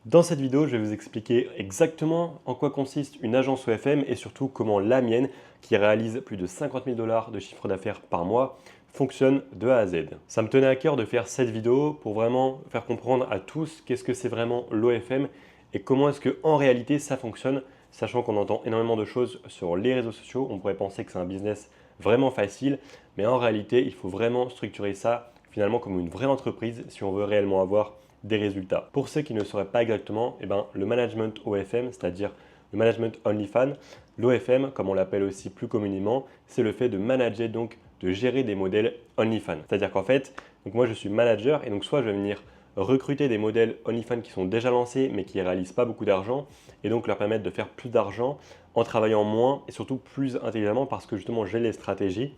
Dans cette vidéo, je vais vous expliquer exactement en quoi consiste une agence OFM et surtout comment la mienne, qui réalise plus de 50 000 dollars de chiffre d'affaires par mois, fonctionne de A à Z. Ça me tenait à cœur de faire cette vidéo pour vraiment faire comprendre à tous qu'est-ce que c'est vraiment l'OFM et comment est-ce que en réalité ça fonctionne, sachant qu'on entend énormément de choses sur les réseaux sociaux. On pourrait penser que c'est un business vraiment facile, mais en réalité, il faut vraiment structurer ça finalement comme une vraie entreprise si on veut réellement avoir des résultats. Pour ceux qui ne sauraient pas exactement, le management OFM, c'est-à-dire le management OnlyFans, l'OFM, comme on l'appelle aussi plus communément, c'est le fait de manager, donc de gérer des modèles OnlyFans. C'est-à-dire qu'en fait, donc moi je suis manager et donc soit je vais venir recruter des modèles OnlyFans qui sont déjà lancés mais qui ne réalisent pas beaucoup d'argent et donc leur permettre de faire plus d'argent en travaillant moins et surtout plus intelligemment parce que justement j'ai les stratégies.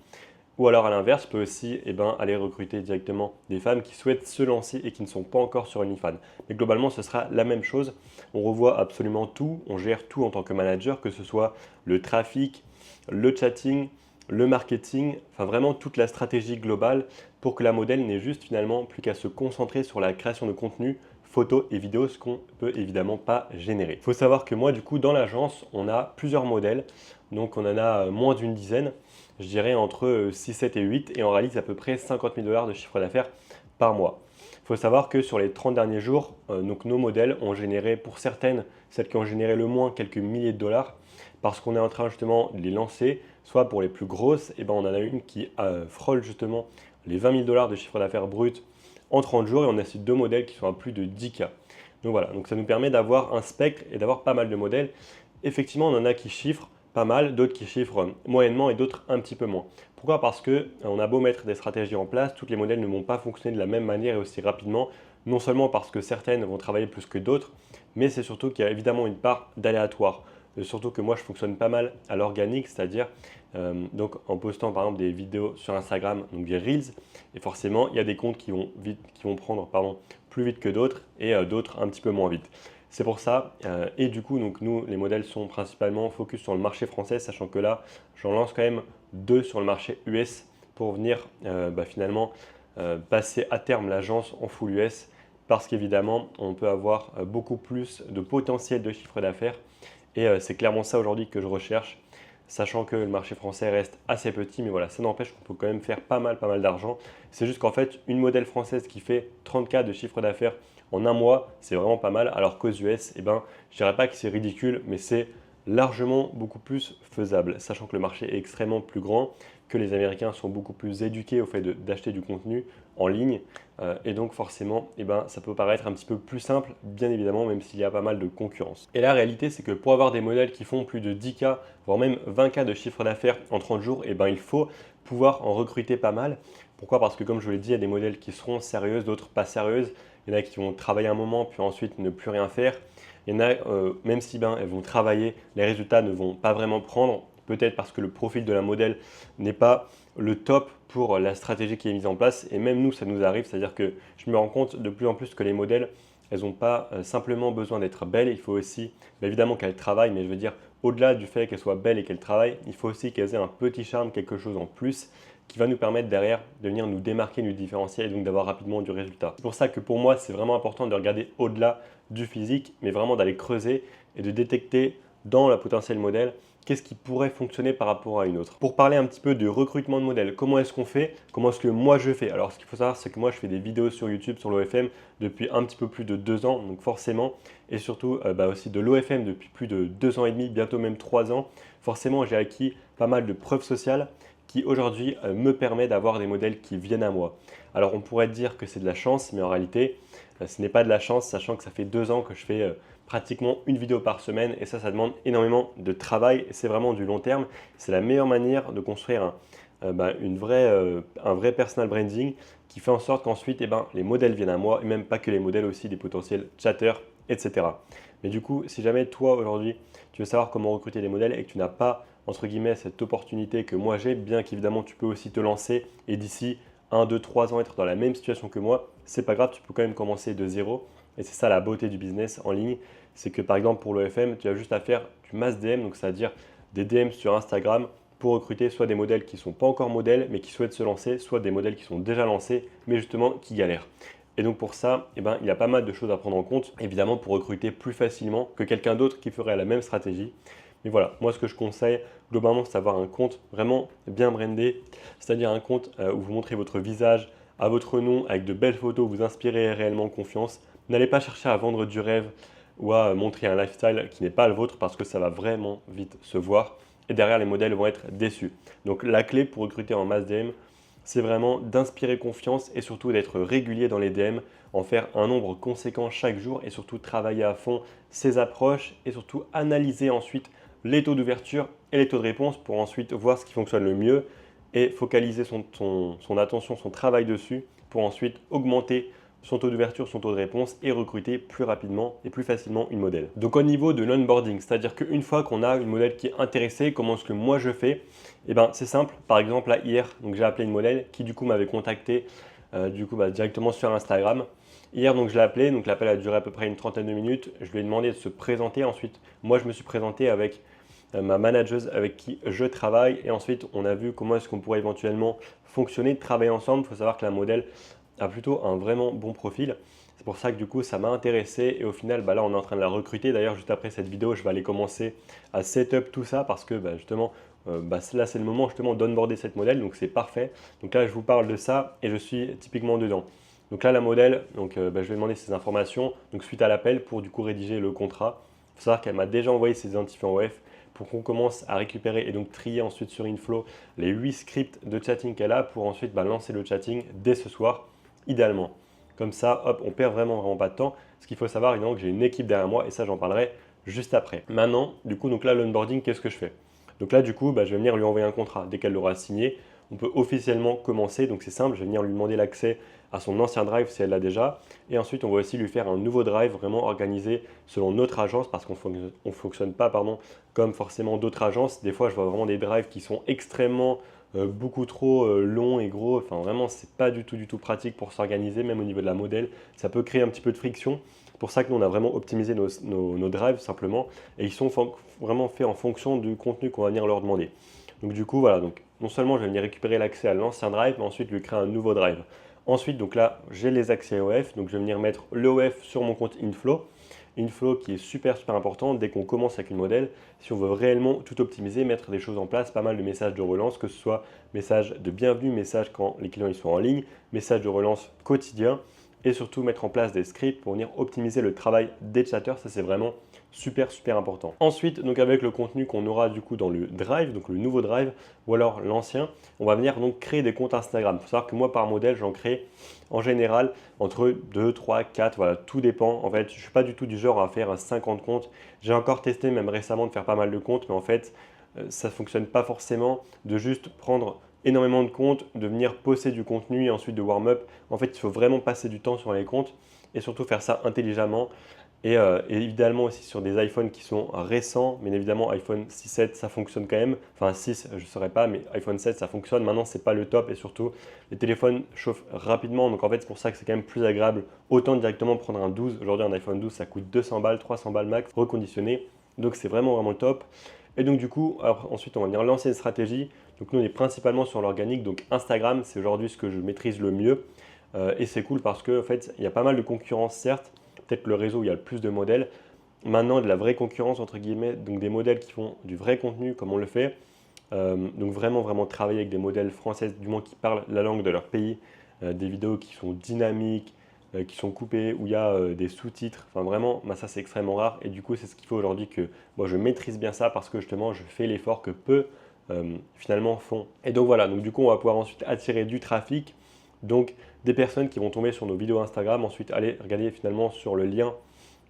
Ou alors à l'inverse, je peux aussi aller recruter directement des femmes qui souhaitent se lancer et qui ne sont pas encore sur OnlyFans. Mais globalement, ce sera la même chose. On revoit absolument tout, on gère tout en tant que manager, que ce soit le trafic, le chatting, le marketing, enfin vraiment toute la stratégie globale pour que la modèle n'ait juste finalement plus qu'à se concentrer sur la création de contenu, photos et vidéos, ce qu'on peut évidemment pas générer. Il faut savoir que moi, du coup, dans l'agence, on a plusieurs modèles. Donc on en a moins d'une dizaine, je dirais entre 6, 7 et 8, et on réalise à peu près 50 000 dollars de chiffre d'affaires par mois. Il faut savoir que sur les 30 derniers jours, donc nos modèles ont généré, pour certaines, celles qui ont généré le moins, quelques milliers de dollars, parce qu'on est en train justement de les lancer, soit pour les plus grosses, on en a une qui frôle justement les 20 000 dollars de chiffre d'affaires brut en 30 jours, et on a ces deux modèles qui sont à plus de 10K. Donc voilà, donc ça nous permet d'avoir un spectre et d'avoir pas mal de modèles. Effectivement, on en a qui chiffrent pas mal, d'autres qui chiffrent moyennement et d'autres un petit peu moins. Pourquoi? Parce que on a beau mettre des stratégies en place, toutes les modèles ne vont pas fonctionner de la même manière et aussi rapidement, non seulement parce que certaines vont travailler plus que d'autres, mais c'est surtout qu'il y a évidemment une part d'aléatoire. Surtout que moi je fonctionne pas mal à l'organique, c'est-à-dire donc en postant par exemple des vidéos sur Instagram, donc des Reels, et forcément il y a des comptes qui vont prendre plus vite que d'autres et d'autres un petit peu moins vite. C'est pour ça, et du coup, donc nous, les modèles sont principalement focus sur le marché français, sachant que là, j'en lance quand même deux sur le marché US pour venir finalement passer à terme l'agence en full US, parce qu'évidemment, on peut avoir beaucoup plus de potentiel de chiffre d'affaires, et c'est clairement ça aujourd'hui que je recherche, sachant que le marché français reste assez petit, mais voilà, ça n'empêche qu'on peut quand même faire pas mal d'argent. C'est juste qu'en fait, une modèle française qui fait 30K de chiffre d'affaires en un mois, c'est vraiment pas mal, alors qu'aux US, je ne dirais pas que c'est ridicule, mais c'est largement beaucoup plus faisable, sachant que le marché est extrêmement plus grand, que les Américains sont beaucoup plus éduqués au fait d'acheter du contenu en ligne, et donc forcément, ça peut paraître un petit peu plus simple, bien évidemment, même s'il y a pas mal de concurrence. Et la réalité, c'est que pour avoir des modèles qui font plus de 10K, voire même 20K de chiffre d'affaires en 30 jours, il faut pouvoir en recruter pas mal. Pourquoi? Parce que comme je vous l'ai dit, il y a des modèles qui seront sérieuses, d'autres pas sérieuses. Il y en a qui vont travailler un moment, puis ensuite ne plus rien faire. Il y en a, même si elles vont travailler, les résultats ne vont pas vraiment prendre, peut-être parce que le profil de la modèle n'est pas le top pour la stratégie qui est mise en place. Et même nous, ça nous arrive, c'est-à-dire que je me rends compte de plus en plus que les modèles, elles n'ont pas simplement besoin d'être belles, il faut aussi, évidemment qu'elles travaillent, mais je veux dire, au-delà du fait qu'elles soient belles et qu'elles travaillent, il faut aussi qu'elles aient un petit charme, quelque chose en plus, qui va nous permettre derrière de venir nous démarquer, nous différencier et donc d'avoir rapidement du résultat. C'est pour ça que pour moi, c'est vraiment important de regarder au-delà du physique, mais vraiment d'aller creuser et de détecter dans la potentiel modèle qu'est-ce qui pourrait fonctionner par rapport à une autre. Pour parler un petit peu de recrutement de modèles, comment est-ce qu'on fait? Comment est-ce que moi je fais? Alors ce qu'il faut savoir, c'est que moi je fais des vidéos sur YouTube sur l'OFM depuis un petit peu plus de 2 ans, donc forcément, et surtout aussi de l'OFM depuis plus de 2 ans et demi, bientôt même 3 ans. Forcément, j'ai acquis pas mal de preuves sociales qui aujourd'hui me permet d'avoir des modèles qui viennent à moi. Alors on pourrait dire que c'est de la chance, mais en réalité, ce n'est pas de la chance, sachant que ça fait 2 ans que je fais pratiquement une vidéo par semaine, et ça demande énormément de travail, et c'est vraiment du long terme. C'est la meilleure manière de construire un vrai personal branding qui fait en sorte qu'ensuite les modèles viennent à moi, et même pas que les modèles, aussi des potentiels chatteurs, etc. Mais du coup, si jamais toi aujourd'hui tu veux savoir comment recruter des modèles et que tu n'as pas entre guillemets cette opportunité que moi j'ai, bien qu'évidemment tu peux aussi te lancer et d'ici 1, 2, 3 ans être dans la même situation que moi, c'est pas grave, tu peux quand même commencer de zéro. Et c'est ça la beauté du business en ligne, c'est que par exemple pour l'OFM, tu as juste à faire du mass DM, donc c'est-à-dire des DM sur Instagram pour recruter soit des modèles qui ne sont pas encore modèles mais qui souhaitent se lancer, soit des modèles qui sont déjà lancés mais justement qui galèrent. Et donc pour ça, eh ben, il y a pas mal de choses à prendre en compte, évidemment pour recruter plus facilement que quelqu'un d'autre qui ferait la même stratégie. Mais voilà, moi ce que je conseille globalement, c'est d'avoir un compte vraiment bien brandé, c'est-à-dire un compte où vous montrez votre visage à votre nom avec de belles photos, où vous inspirez réellement confiance. N'allez pas chercher à vendre du rêve ou à montrer un lifestyle qui n'est pas le vôtre parce que ça va vraiment vite se voir et derrière les modèles vont être déçus. Donc la clé pour recruter en mass DM, c'est vraiment d'inspirer confiance et surtout d'être régulier dans les DM, en faire un nombre conséquent chaque jour et surtout travailler à fond ses approches et surtout analyser ensuite les taux d'ouverture et les taux de réponse pour ensuite voir ce qui fonctionne le mieux et focaliser son attention, son travail dessus pour ensuite augmenter son taux d'ouverture, son taux de réponse et recruter plus rapidement et plus facilement une modèle. Donc au niveau de l'onboarding, c'est-à-dire qu'une fois qu'on a une modèle qui est intéressée, comment est-ce que moi je fais? Eh bien c'est simple, par exemple là hier, donc j'ai appelé une modèle qui du coup m'avait contacté directement sur Instagram. Hier donc je l'ai appelé, donc l'appel a duré à peu près une trentaine de minutes, je lui ai demandé de se présenter ensuite. Moi je me suis présenté avec ma manageuse avec qui je travaille et ensuite on a vu comment est-ce qu'on pourrait éventuellement fonctionner, travailler ensemble. Il faut savoir que la modèle a plutôt un vraiment bon profil. C'est pour ça que du coup ça m'a intéressé et au final là on est en train de la recruter. D'ailleurs juste après cette vidéo je vais aller commencer à setup tout ça parce que justement là c'est le moment justement d'onboarder cette modèle donc c'est parfait. Donc là je vous parle de ça et je suis typiquement dedans. Donc là la modèle, je vais demander ces informations donc suite à l'appel pour du coup rédiger le contrat. Il faut savoir qu'elle m'a déjà envoyé ses identifiants OF pour qu'on commence à récupérer et donc trier ensuite sur Inflow les 8 scripts de chatting qu'elle a pour ensuite lancer le chatting dès ce soir, idéalement. Comme ça, hop, on perd vraiment pas de temps. Ce qu'il faut savoir, évidemment, que j'ai une équipe derrière moi et ça, j'en parlerai juste après. Maintenant, du coup, donc là, l'onboarding, qu'est-ce que je fais? Donc là, du coup, je vais venir lui envoyer un contrat. Dès qu'elle l'aura signé, on peut officiellement commencer. Donc c'est simple, je vais venir lui demander l'accès à son ancien drive si elle l'a déjà. Et ensuite, on va aussi lui faire un nouveau drive vraiment organisé selon notre agence parce qu'on ne fonctionne pas comme forcément d'autres agences. Des fois, je vois vraiment des drives qui sont extrêmement beaucoup trop longs et gros. Enfin, vraiment, c'est pas du tout pratique pour s'organiser, même au niveau de la modèle. Ça peut créer un petit peu de friction. C'est pour ça que nous, on a vraiment optimisé nos drives simplement. Et ils sont vraiment faits en fonction du contenu qu'on va venir leur demander. Donc du coup, voilà, donc non seulement je vais venir récupérer l'accès à l'ancien drive, mais ensuite lui créer un nouveau drive. Ensuite, donc là, j'ai les accès OF, donc je vais venir mettre l'OF sur mon compte Inflow. Inflow qui est super important dès qu'on commence avec une modèle. Si on veut réellement tout optimiser, mettre des choses en place, pas mal de messages de relance, que ce soit message de bienvenue, message quand les clients ils sont en ligne, message de relance quotidien et surtout mettre en place des scripts pour venir optimiser le travail des chatteurs. Ça, c'est vraiment super important. Ensuite, donc avec le contenu qu'on aura du coup dans le drive, donc le nouveau drive ou alors l'ancien, on va venir donc créer des comptes Instagram. Il faut savoir que moi par modèle, j'en crée en général entre 2, 3, 4, voilà, tout dépend. En fait, je ne suis pas du tout du genre à faire 50 comptes. J'ai encore testé même récemment de faire pas mal de comptes, mais en fait, ça ne fonctionne pas forcément de juste prendre énormément de comptes, de venir poster du contenu et ensuite de warm-up. En fait, il faut vraiment passer du temps sur les comptes et surtout faire ça intelligemment. Et évidemment aussi sur des iPhones qui sont récents, mais évidemment iPhone 6, 7 ça fonctionne quand même, enfin 6 je ne saurais pas, mais iPhone 7 ça fonctionne, maintenant c'est pas le top et surtout les téléphones chauffent rapidement, donc en fait c'est pour ça que c'est quand même plus agréable, autant directement prendre un 12, aujourd'hui un iPhone 12 ça coûte 200 balles, 300 balles max, reconditionné, donc c'est vraiment top. Et donc du coup, alors, ensuite on va venir lancer une stratégie, donc nous on est principalement sur l'organique, donc Instagram c'est aujourd'hui ce que je maîtrise le mieux, et c'est cool parce que en fait il y a pas mal de concurrence certes, peut-être le réseau où il y a le plus de modèles. Maintenant, de la vraie concurrence, entre guillemets, donc des modèles qui font du vrai contenu comme on le fait. Donc vraiment travailler avec des modèles françaises, du moins qui parlent la langue de leur pays, des vidéos qui sont dynamiques, qui sont coupées, où il y a des sous-titres. Enfin vraiment, ça c'est extrêmement rare. Et du coup, c'est ce qu'il faut aujourd'hui que moi je maîtrise bien ça parce que justement, je fais l'effort que peu finalement font. Et donc voilà, donc du coup, on va pouvoir ensuite attirer du trafic. Donc des personnes qui vont tomber sur nos vidéos Instagram, ensuite aller regarder finalement sur le lien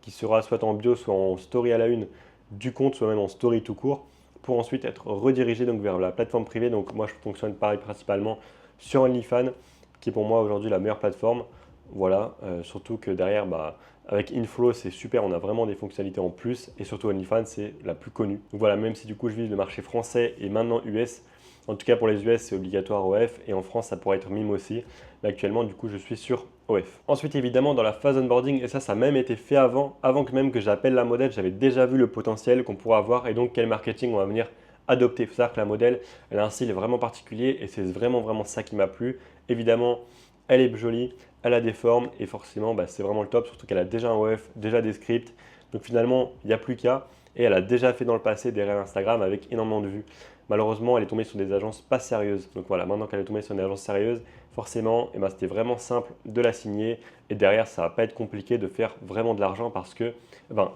qui sera soit en bio, soit en story à la une du compte, soit même en story tout court, pour ensuite être redirigé donc vers la plateforme privée. Donc moi je fonctionne pareil principalement sur OnlyFans, qui est pour moi aujourd'hui la meilleure plateforme. Voilà, surtout que derrière, avec Inflow c'est super, on a vraiment des fonctionnalités en plus, et surtout OnlyFans c'est la plus connue. Donc voilà, même si du coup je vise le marché français et maintenant US, en tout cas pour les US c'est obligatoire OF et en France ça pourrait être MIM aussi. Mais actuellement du coup je suis sur OF. Ensuite évidemment dans la phase onboarding, et ça a même été fait avant que même que j'appelle la modèle, j'avais déjà vu le potentiel qu'on pourrait avoir et donc quel marketing on va venir adopter. Il faut savoir que la modèle elle a un style vraiment particulier et c'est vraiment ça qui m'a plu. Évidemment elle est jolie, elle a des formes et forcément c'est vraiment le top, surtout qu'elle a déjà un OF, déjà des scripts. Donc finalement, il n'y a plus qu'à et elle a déjà fait dans le passé des réels Instagram avec énormément de vues. Malheureusement, elle est tombée sur des agences pas sérieuses. Donc voilà, maintenant qu'elle est tombée sur une agence sérieuse, forcément, c'était vraiment simple de la signer et derrière, ça va pas être compliqué de faire vraiment de l'argent parce que,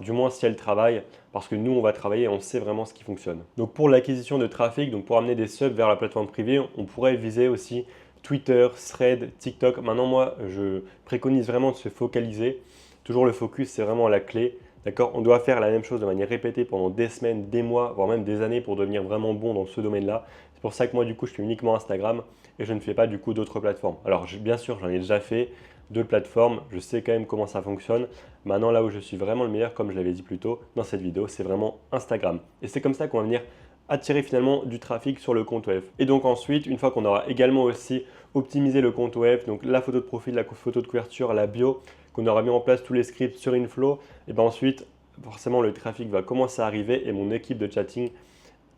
du moins si elle travaille, parce que nous, on va travailler et on sait vraiment ce qui fonctionne. Donc pour l'acquisition de trafic, donc pour amener des subs vers la plateforme privée, on pourrait viser aussi Twitter, Thread, TikTok. Maintenant, moi, je préconise vraiment de se focaliser. Toujours le focus, c'est vraiment la clé. D'accord? On doit faire la même chose de manière répétée pendant des semaines, des mois, voire même des années pour devenir vraiment bon dans ce domaine-là. C'est pour ça que moi, du coup, je fais uniquement Instagram et je ne fais pas du coup d'autres plateformes. Alors, bien sûr, j'en ai déjà fait d'autres plateformes. Je sais quand même comment ça fonctionne. Maintenant, là où je suis vraiment le meilleur, comme je l'avais dit plus tôt dans cette vidéo, c'est vraiment Instagram. Et c'est comme ça qu'on va venir attirer finalement du trafic sur le compte web. Et donc ensuite, une fois qu'on aura également aussi optimisé le compte web, donc la photo de profil, la photo de couverture, la bio, qu'on aura mis en place tous les scripts sur Inflow, et bien ensuite, forcément, le trafic va commencer à arriver et mon équipe de chatting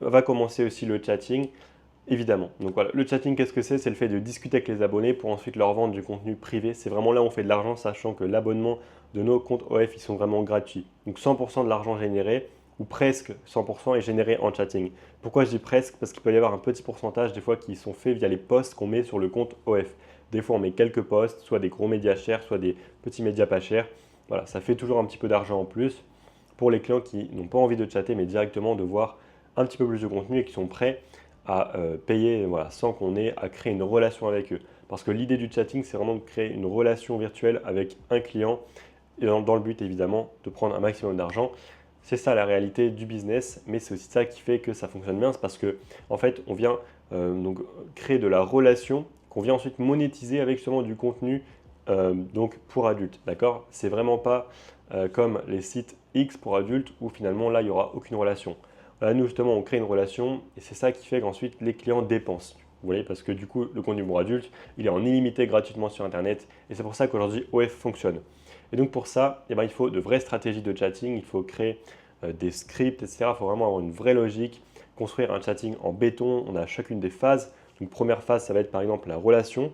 va commencer aussi le chatting, évidemment. Donc voilà, le chatting, qu'est-ce que c'est? C'est le fait de discuter avec les abonnés pour ensuite leur vendre du contenu privé. C'est vraiment là où on fait de l'argent, sachant que l'abonnement de nos comptes OF, ils sont vraiment gratuits. Donc 100% de l'argent généré, ou presque 100% est généré en chatting. Pourquoi je dis presque? Parce qu'il peut y avoir un petit pourcentage des fois qui sont faits via les posts qu'on met sur le compte OF. Des fois on met quelques posts, soit des gros médias chers, soit des petits médias pas chers. Voilà, ça fait toujours un petit peu d'argent en plus pour les clients qui n'ont pas envie de chatter mais directement de voir un petit peu plus de contenu et qui sont prêts à payer sans qu'on ait à créer une relation avec eux. Parce que l'idée du chatting, c'est vraiment de créer une relation virtuelle avec un client et dans le but évidemment de prendre un maximum d'argent. C'est ça la réalité du business, mais c'est aussi ça qui fait que ça fonctionne bien. C'est parce que en fait, on vient donc créer de la relation qu'on vient ensuite monétiser avec justement du contenu donc pour adultes. D'accord? C'est vraiment pas comme les sites X pour adultes où finalement là il n'y aura aucune relation. Là, nous justement, on crée une relation et c'est ça qui fait qu'ensuite les clients dépensent. Vous voyez, parce que du coup, le contenu pour adultes, il est en illimité gratuitement sur Internet et c'est pour ça qu'aujourd'hui OF fonctionne. Et donc pour ça, il faut de vraies stratégies de chatting, il faut créer des scripts, etc. Il faut vraiment avoir une vraie logique, construire un chatting en béton. On a chacune des phases. Donc première phase, ça va être par exemple la relation.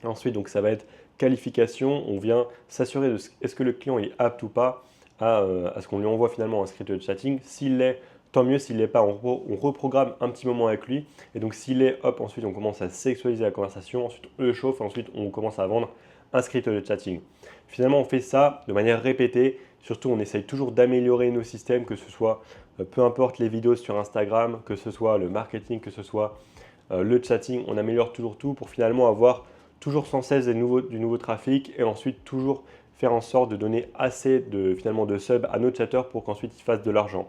Ensuite, donc ça va être qualification. On vient s'assurer de est-ce que le client est apte ou pas à ce qu'on lui envoie finalement un script de chatting. S'il l'est, tant mieux. S'il ne l'est pas, on reprogramme un petit moment avec lui. Et donc s'il est, hop, ensuite on commence à sexualiser la conversation. Ensuite on le chauffe. Ensuite on commence à vendre un script de chatting. Finalement, on fait ça de manière répétée. Surtout, on essaye toujours d'améliorer nos systèmes, que ce soit peu importe les vidéos sur Instagram, que ce soit le marketing, que ce soit le chatting. On améliore toujours tout pour finalement avoir toujours sans cesse du nouveau trafic et ensuite toujours faire en sorte de donner assez finalement de subs à nos chatteurs pour qu'ensuite ils fassent de l'argent.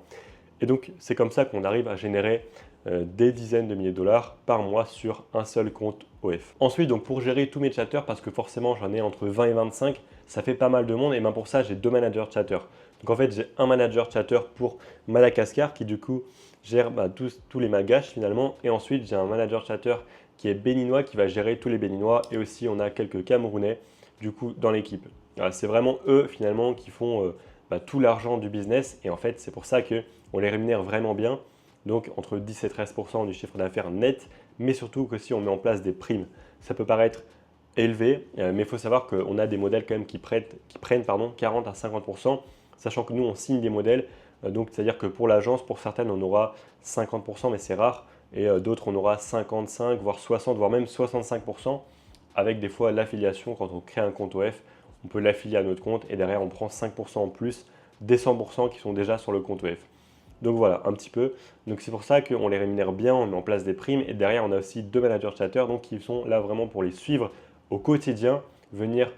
Et donc c'est comme ça qu'on arrive à générer des dizaines de milliers de dollars par mois sur un seul compte OF. Ensuite, donc pour gérer tous mes chatteurs, parce que forcément j'en ai entre 20 et 25, ça fait pas mal de monde et même pour ça j'ai 2 managers chatteurs. Donc en fait j'ai un manager chatter pour Madagascar qui du coup gère tous les malgaches finalement et ensuite j'ai un manager chatter qui est béninois qui va gérer tous les béninois et aussi on a quelques camerounais du coup dans l'équipe. C'est vraiment eux finalement qui font tout l'argent du business et en fait c'est pour ça qu'on les rémunère vraiment bien, donc entre 10 et 13% du chiffre d'affaires net, mais surtout que si on met en place des primes. Ça peut paraître élevé, mais il faut savoir qu'on a des modèles quand même qui prennent 40 à 50%, sachant que nous on signe des modèles, donc c'est-à-dire que pour l'agence, pour certaines on aura 50%, mais c'est rare, et d'autres on aura 55, voire 60, voire même 65%, avec des fois l'affiliation quand on crée un compte OF, on peut l'affilier à notre compte et derrière on prend 5% en plus des 100% qui sont déjà sur le compte OF. Donc voilà, un petit peu. Donc c'est pour ça qu'on les rémunère bien, on met en place des primes et derrière on a aussi 2 managers chatters donc qui sont là vraiment pour les suivre au quotidien, venir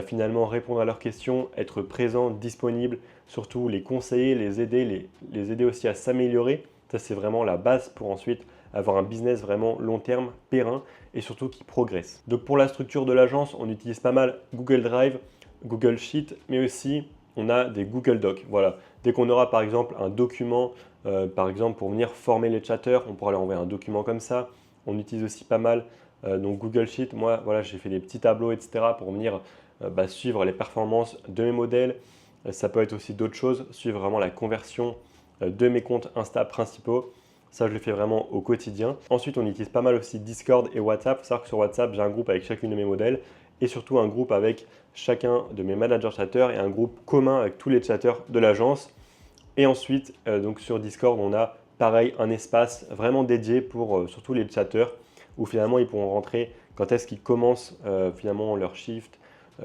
finalement répondre à leurs questions, être présent, disponible, surtout les conseiller, les aider, les aider aussi à s'améliorer. Ça c'est vraiment la base pour ensuite avoir un business vraiment long terme, périn et surtout qui progresse. Donc pour la structure de l'agence, on utilise pas mal Google Drive, Google Sheet, mais aussi on a des Google Docs. Voilà. Dès qu'on aura par exemple un document, par exemple pour venir former les chatters, on pourra leur envoyer un document comme ça. On utilise aussi pas mal donc Google Sheet. Moi, voilà, j'ai fait des petits tableaux, etc. pour venir suivre les performances de mes modèles. Ça peut être aussi d'autres choses, suivre vraiment la conversion de mes comptes Insta principaux. Ça, je le fais vraiment au quotidien. Ensuite, on utilise pas mal aussi Discord et WhatsApp. Il faut savoir que sur WhatsApp, j'ai un groupe avec chacune de mes modèles. et surtout un groupe avec chacun de mes managers chatteurs et un groupe commun avec tous les chatteurs de l'agence. Et ensuite, donc sur Discord, on a pareil un espace vraiment dédié pour surtout les chatteurs où finalement ils pourront rentrer quand est-ce qu'ils commencent finalement leur shift,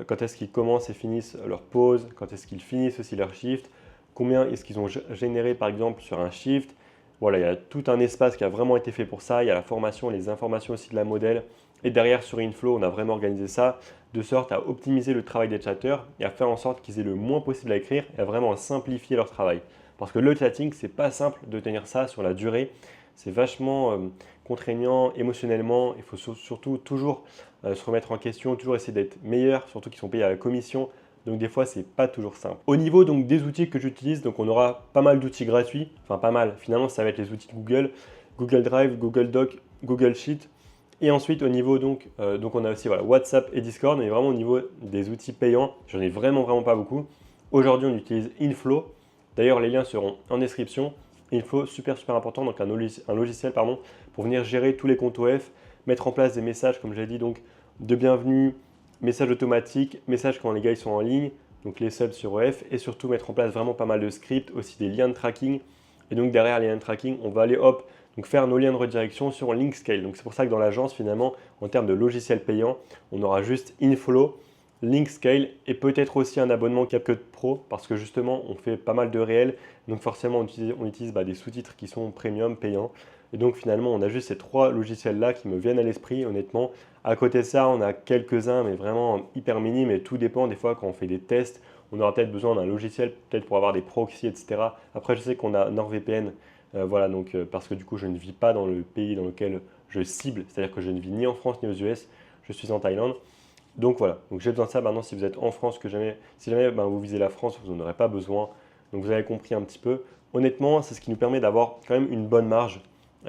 quand est-ce qu'ils commencent et finissent leur pause, quand est-ce qu'ils finissent aussi leur shift, combien est-ce qu'ils ont généré par exemple sur un shift. Voilà, il y a tout un espace qui a vraiment été fait pour ça. Il y a la formation, les informations aussi de la modèle. Et derrière sur Inflow, on a vraiment organisé ça de sorte à optimiser le travail des chatteurs et à faire en sorte qu'ils aient le moins possible à écrire et à vraiment simplifier leur travail. Parce que le chatting, c'est pas simple de tenir ça sur la durée. C'est vachement contraignant émotionnellement. Il faut surtout toujours se remettre en question, toujours essayer d'être meilleur, surtout qu'ils sont payés à la commission. Donc des fois, c'est pas toujours simple. Au niveau donc des outils que j'utilise, donc on aura pas mal d'outils gratuits. Enfin pas mal. Finalement, ça va être les outils de Google, Google Drive, Google Doc, Google Sheet. Et ensuite, au niveau donc on a aussi voilà, WhatsApp et Discord, mais vraiment au niveau des outils payants, j'en ai vraiment pas beaucoup. Aujourd'hui, on utilise Inflow. D'ailleurs, les liens seront en description. Inflow, super important, donc un logiciel pour venir gérer tous les comptes OF, mettre en place des messages, comme j'ai dit, donc de bienvenue, messages automatiques, messages quand les gars ils sont en ligne, donc les subs sur OF, et surtout mettre en place vraiment pas mal de scripts, aussi des liens de tracking. Et donc derrière les liens de tracking, on va aller hop, donc faire nos liens de redirection sur Linkscale. Donc c'est pour ça que dans l'agence, finalement, en termes de logiciel payant, on aura juste Inflow, Linkscale et peut-être aussi un abonnement CapCut Pro parce que justement on fait pas mal de réels, donc forcément on utilise des sous-titres qui sont premium, payants. Et donc finalement on a juste ces trois logiciels là qui me viennent à l'esprit honnêtement. À côté de ça on a quelques-uns mais vraiment hyper minimes et tout dépend des fois quand on fait des tests. On aura peut-être besoin d'un logiciel peut-être pour avoir des proxys etc. Après je sais qu'on a NordVPN, voilà donc parce que du coup je ne vis pas dans le pays dans lequel je cible, c'est-à-dire que je ne vis ni en France ni aux US, je suis en Thaïlande. Donc voilà, donc j'ai besoin de ça maintenant si vous êtes en France, si jamais vous visez la France, vous n'en aurez pas besoin. Donc vous avez compris un petit peu. Honnêtement, c'est ce qui nous permet d'avoir quand même une bonne marge,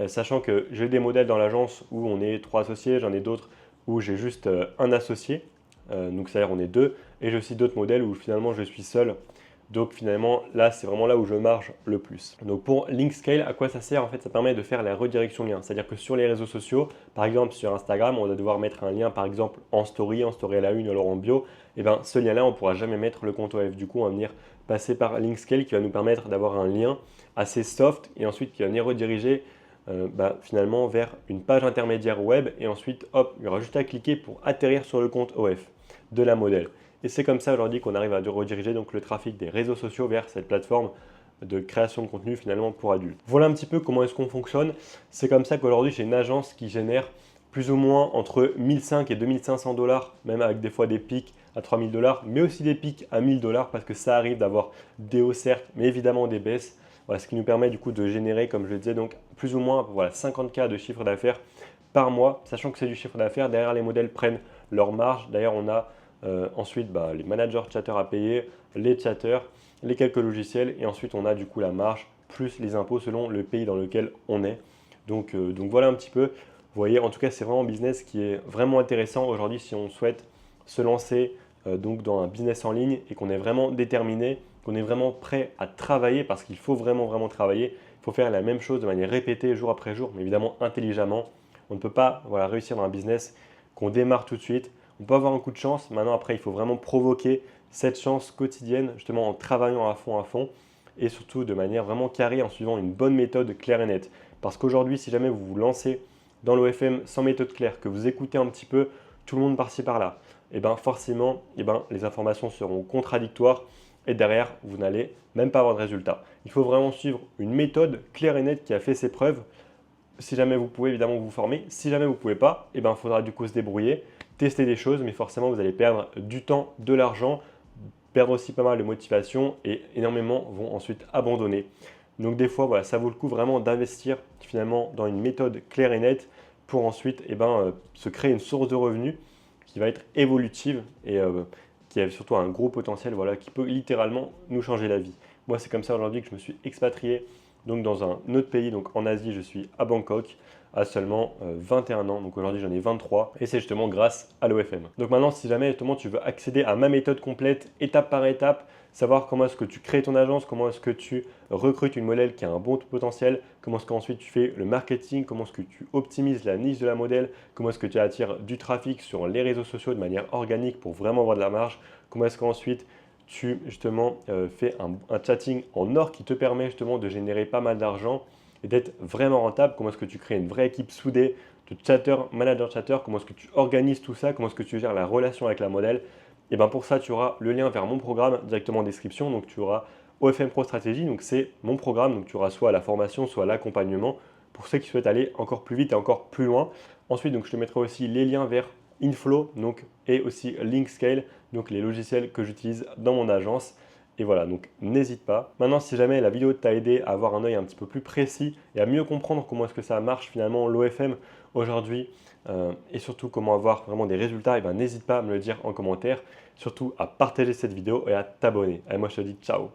sachant que j'ai des modèles dans l'agence où on est trois associés, j'en ai d'autres où j'ai juste un associé, donc c'est-à-dire on est deux, et j'ai aussi d'autres modèles où finalement je suis seul. Donc finalement, là, c'est vraiment là où je marge le plus. Donc pour Linkscale, à quoi ça sert? En fait, ça permet de faire la redirection lien. C'est-à-dire que sur les réseaux sociaux, par exemple sur Instagram, on va devoir mettre un lien par exemple en story à la une ou alors en bio. Et bien ce lien-là, on ne pourra jamais mettre le compte OF. Du coup, on va venir passer par Linkscale qui va nous permettre d'avoir un lien assez soft et ensuite qui va venir rediriger finalement vers une page intermédiaire web. Et ensuite, hop, il y aura juste à cliquer pour atterrir sur le compte OF de la modèle. Et c'est comme ça aujourd'hui qu'on arrive à rediriger donc le trafic des réseaux sociaux vers cette plateforme de création de contenu finalement pour adultes. Voilà un petit peu comment est-ce qu'on fonctionne. C'est comme ça qu'aujourd'hui j'ai une agence qui génère plus ou moins entre 1500 et 2500 dollars, même avec des fois des pics à 3000 dollars, mais aussi des pics à 1000 dollars parce que ça arrive d'avoir des hauts certes, mais évidemment des baisses. Voilà, ce qui nous permet du coup de générer, comme je le disais, donc plus ou moins 50K de chiffre d'affaires par mois, sachant que c'est du chiffre d'affaires. Derrière les modèles prennent leur marge. D'ailleurs, on a ensuite, les managers chatteurs à payer, les chatteurs, les quelques logiciels et ensuite on a du coup la marge plus les impôts selon le pays dans lequel on est. Donc voilà un petit peu. Vous voyez, en tout cas, c'est vraiment un business qui est vraiment intéressant aujourd'hui si on souhaite se lancer donc dans un business en ligne et qu'on est vraiment déterminé, qu'on est vraiment prêt à travailler parce qu'il faut vraiment travailler. Il faut faire la même chose de manière répétée jour après jour, mais évidemment intelligemment. On ne peut pas réussir dans un business qu'on démarre tout de suite. On peut avoir un coup de chance. Maintenant, après, il faut vraiment provoquer cette chance quotidienne, justement en travaillant à fond, et surtout de manière vraiment carrée, en suivant une bonne méthode claire et nette. Parce qu'aujourd'hui, si jamais vous vous lancez dans l'OFM sans méthode claire, que vous écoutez un petit peu tout le monde par-ci par-là, et bien forcément, les informations seront contradictoires, et derrière, vous n'allez même pas avoir de résultat. Il faut vraiment suivre une méthode claire et nette qui a fait ses preuves. Si jamais vous pouvez, évidemment, vous former. Si jamais vous ne pouvez pas, il faudra du coup se débrouiller, tester des choses, mais forcément, vous allez perdre du temps, de l'argent, perdre aussi pas mal de motivation et énormément vont ensuite abandonner. Donc des fois, ça vaut le coup vraiment d'investir finalement dans une méthode claire et nette pour ensuite se créer une source de revenus qui va être évolutive et qui a surtout un gros potentiel qui peut littéralement nous changer la vie. Moi, c'est comme ça aujourd'hui que je me suis expatrié donc dans un autre pays, donc en Asie, je suis à Bangkok, à seulement 21 ans. Donc aujourd'hui, j'en ai 23 et c'est justement grâce à l'OFM. Donc maintenant, si jamais justement tu veux accéder à ma méthode complète, étape par étape, savoir comment est-ce que tu crées ton agence, comment est-ce que tu recrutes une modèle qui a un bon potentiel, comment est-ce qu'ensuite tu fais le marketing, comment est-ce que tu optimises la niche de la modèle, comment est-ce que tu attires du trafic sur les réseaux sociaux de manière organique pour vraiment avoir de la marge, comment est-ce qu'ensuite tu justement fais un chatting en or qui te permet justement de générer pas mal d'argent et d'être vraiment rentable, comment est-ce que tu crées une vraie équipe soudée de chatter, manager chatter, comment est-ce que tu organises tout ça, comment est-ce que tu gères la relation avec la modèle. Et bien pour ça, tu auras le lien vers mon programme directement en description. Donc tu auras OFM Pro Stratégie, donc c'est mon programme. Donc tu auras soit la formation, soit l'accompagnement pour ceux qui souhaitent aller encore plus vite et encore plus loin. Ensuite, donc, je te mettrai aussi les liens vers Inflow donc, et aussi Linkscale, donc les logiciels que j'utilise dans mon agence. Et voilà, donc n'hésite pas. Maintenant, si jamais la vidéo t'a aidé à avoir un œil un petit peu plus précis et à mieux comprendre comment est-ce que ça marche finalement l'OFM aujourd'hui et surtout comment avoir vraiment des résultats, et ben, n'hésite pas à me le dire en commentaire, surtout à partager cette vidéo et à t'abonner. Allez, moi je te dis ciao.